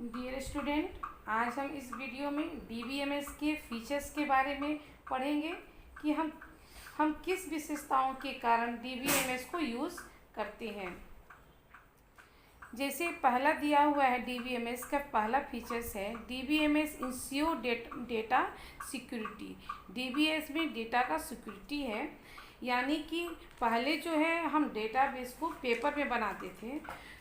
Dear student, आज हम इस वीडियो में डीबीएमएस के फीचर्स के बारे में पढ़ेंगे कि हम किस विशेषताओं के कारण डीबीएमएस को यूज़ करते हैं। जैसे पहला दिया हुआ है, डीबीएमएस का पहला फीचर्स है DBMS ensure data security. DBMS में डेटा का सिक्योरिटी है, यानी कि पहले जो है हम डेटाबेस को पेपर में बनाते थे,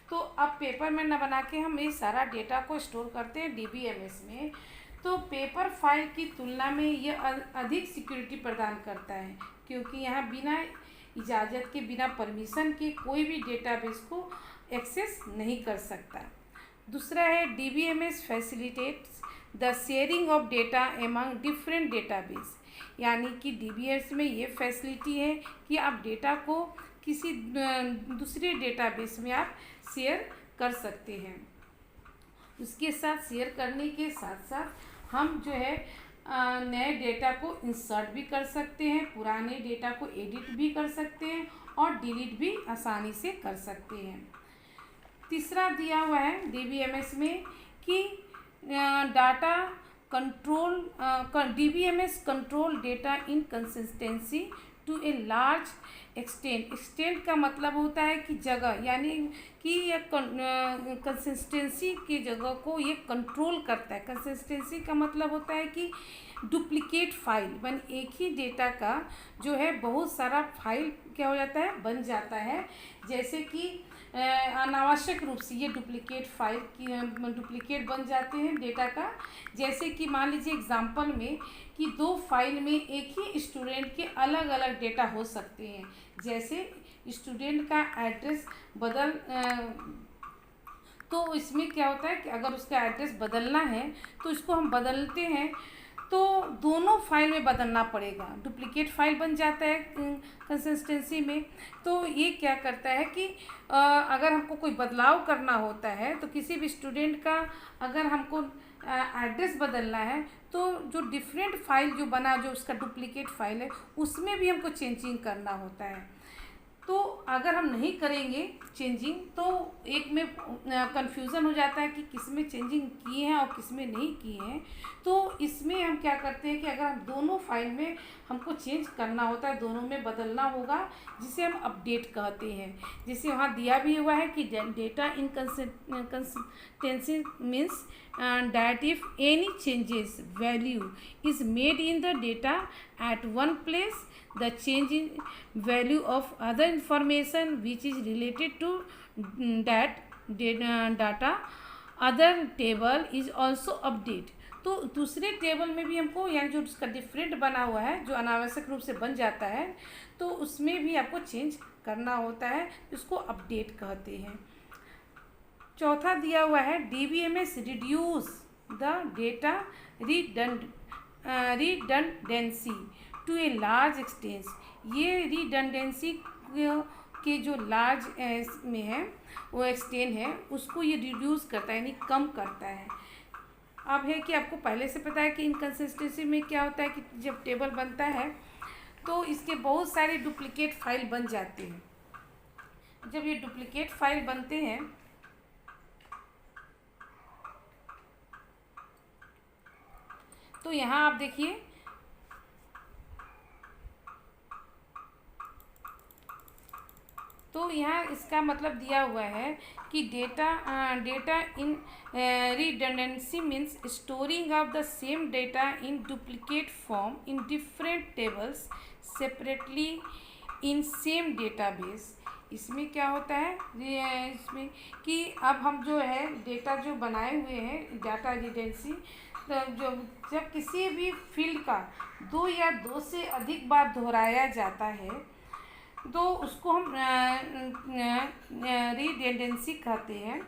तो अब पेपर में न बना के हम ये सारा डेटा को स्टोर करते हैं डीबीएमएस में। तो पेपर फाइल की तुलना में यह अधिक सिक्योरिटी प्रदान करता है, क्योंकि यहाँ बिना इजाज़त के, बिना परमिशन के कोई भी डेटाबेस को एक्सेस नहीं कर सकता। दूसरा है DBMS facilitates the sharing of data among different database, यानी कि डीबीएमएस में ये फैसिलिटी है कि आप डेटा को किसी दूसरे डेटाबेस में आप शेयर कर सकते हैं। उसके साथ शेयर करने के साथ साथ हम जो है नए डेटा को इंसर्ट भी कर सकते हैं, पुराने डेटा को एडिट भी कर सकते हैं और डिलीट भी आसानी से कर सकते हैं। तीसरा दिया हुआ है डीबीएमएस में कि data control DBMS control data inconsistency to a large extent. Extent का मतलब होता है कि जगह, यानी कि ये कंसिस्टेंसी की जगह को ये कंट्रोल करता है। कंसिस्टेंसी का मतलब होता है कि डुप्लीकेट फाइल बन, एक ही डेटा का जो है बहुत सारा फाइल क्या हो जाता है, बन जाता है। जैसे कि अनावश्यक रूप से ये डुप्लीकेट फाइल की डुप्लीकेट बन जाते हैं डेटा का। जैसे कि मान लीजिए एग्जांपल में कि दो फाइल में एक ही स्टूडेंट के अलग अलग डेटा हो सकते हैं। जैसे स्टूडेंट का एड्रेस तो इसमें क्या होता है कि अगर उसका एड्रेस बदलना है तो इसको हम बदलते हैं तो दोनों फाइल में बदलना पड़ेगा, डुप्लीकेट फाइल बन जाता है कंसिस्टेंसी में। तो ये क्या करता है कि अगर हमको कोई बदलाव करना होता है तो किसी भी स्टूडेंट का अगर हमको एड्रेस बदलना है तो जो डिफरेंट फाइल जो बना, जो उसका डुप्लीकेट फाइल है, उसमें भी हमको चेंजिंग करना होता है। तो अगर हम नहीं करेंगे चेंजिंग तो एक में कन्फ्यूज़न हो जाता है कि किस में चेंजिंग किए हैं और किस में नहीं किए हैं। तो इसमें हम क्या करते हैं कि अगर हम दोनों फाइल में हमको चेंज करना होता है, दोनों में बदलना होगा, जिसे हम अपडेट कहते हैं। जैसे वहाँ दिया भी हुआ है कि data inconsistency means that if any changes value is made in the data at one place, the change in value of other information which is related to that data other table is also update। तो दूसरे table में भी हमको, यानी जो उसका different बना हुआ है, जो अनावश्यक रूप से बन जाता है, तो उसमें भी आपको चेंज करना होता है, इसको अपडेट कहते हैं। चौथा दिया हुआ है DBMS reduce the data redundancy to a large extent. ये रिडंडेंसी के जो लार्ज में है, वो एक्सटेंड है, उसको ये रिड्यूस करता है, यानी कम करता है। अब है कि आपको पहले से पता है कि इनकंसिस्टेंसी में क्या होता है कि जब टेबल बनता है तो इसके बहुत सारे डुप्लीकेट फाइल बन जाते हैं। जब ये डुप्लीकेट फाइल बनते हैं तो यहाँ आप देखिए, तो यहाँ इसका मतलब दिया हुआ है कि data in redundancy means storing of the same data in duplicate form in different tables separately in same database. इसमें क्या होता है, इसमें कि अब हम जो है डेटा जो बनाए हुए हैं, डाटा रिडंडेंसी, जब किसी भी फील्ड का दो या दो से अधिक बार दोहराया जाता है तो उसको हम रिडंडेंसी कहते हैं।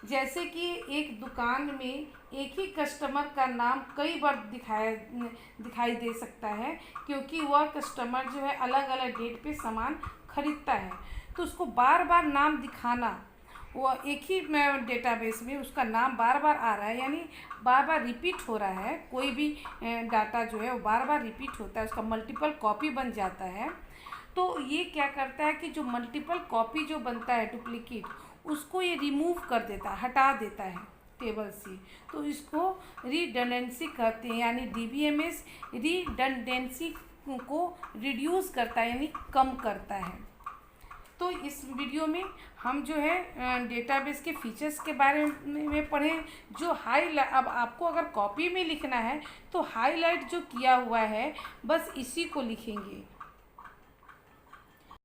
जैसे कि एक दुकान में एक ही कस्टमर का नाम कई बार दिखाई दे सकता है, क्योंकि वह कस्टमर जो है अलग अलग डेट पे सामान खरीदता है, तो उसको बार बार नाम दिखाना, वो एक ही डेटाबेस में उसका नाम बार बार आ रहा है, यानी बार बार रिपीट हो रहा है। कोई भी डाटा जो है वो बार बार रिपीट होता है, उसका मल्टीपल कॉपी बन जाता है। तो ये क्या करता है कि जो मल्टीपल कॉपी जो बनता है डुप्लीकेट, उसको ये रिमूव कर देता है, हटा देता है। टेबल से, तो इसको रिडंडेंसी कहते हैं, यानी डीबीएमएस रिडंडेंसी को रिड्यूस करता है, यानी कम करता है। तो इस वीडियो में हम जो है डेटाबेस के फीचर्स के बारे में पढ़ें। जो हाईलाइट, अब आपको अगर कॉपी में लिखना है तो हाईलाइट जो किया हुआ है बस इसी को लिखेंगे।